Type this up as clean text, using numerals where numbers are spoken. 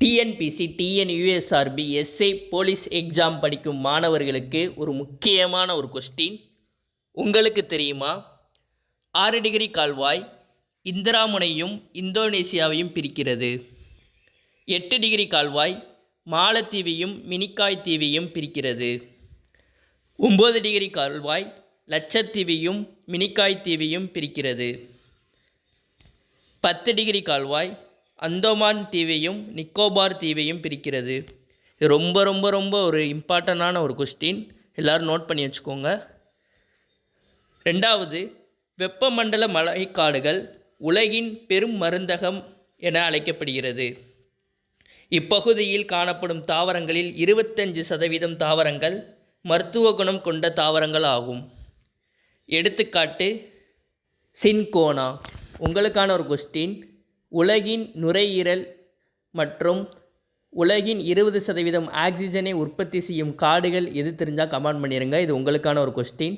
TNPSC, TNUSRB, SI police exam படிக்கும் மாணவர்களுக்கு ஒரு முக்கியமான ஒரு கொஸ்டின். உங்களுக்கு தெரியுமா, 6 டிகிரி கால்வாய் இந்திராமுனையும் இந்தோனேசியாவையும் பிரிக்கிறது. 8 டிகிரி கால்வாய் மாலத்தீவையும் மினிக்காய் தீவையும் பிரிக்கிறது. 9 டிகிரி கால்வாய் லட்சத்தீவையும் மினிக்காய் தீவையும் பிரிக்கிறது. 10 டிகிரி கால்வாய் அந்தோமான் தீவையும் நிக்கோபார் தீவையும் பிரிக்கிறது. இது ரொம்ப ரொம்ப ரொம்ப ஒரு இம்பார்ட்டண்டான ஒரு கொஸ்டின், எல்லோரும் நோட் பண்ணி வச்சுக்கோங்க. ரெண்டாவது, வெப்பமண்டல மழைக்காடுகள் உலகின் பெரும் மருந்தகம் என அழைக்கப்படுகிறது. இப்பகுதியில் காணப்படும் தாவரங்களில் 25% தாவரங்கள் மருத்துவ குணம் கொண்ட தாவரங்கள் ஆகும். எடுத்துக்காட்டு சின்கோனா. உங்களுக்கான ஒரு கொஸ்டின், உலகின் நுரையீரல் மற்றும் உலகின் 20% ஆக்சிஜனை உற்பத்தி செய்யும் காடுகள் எது தெரிஞ்சால் கமெண்ட் பண்ணிடுங்க. இது உங்களுக்கான ஒரு கொஸ்டின்.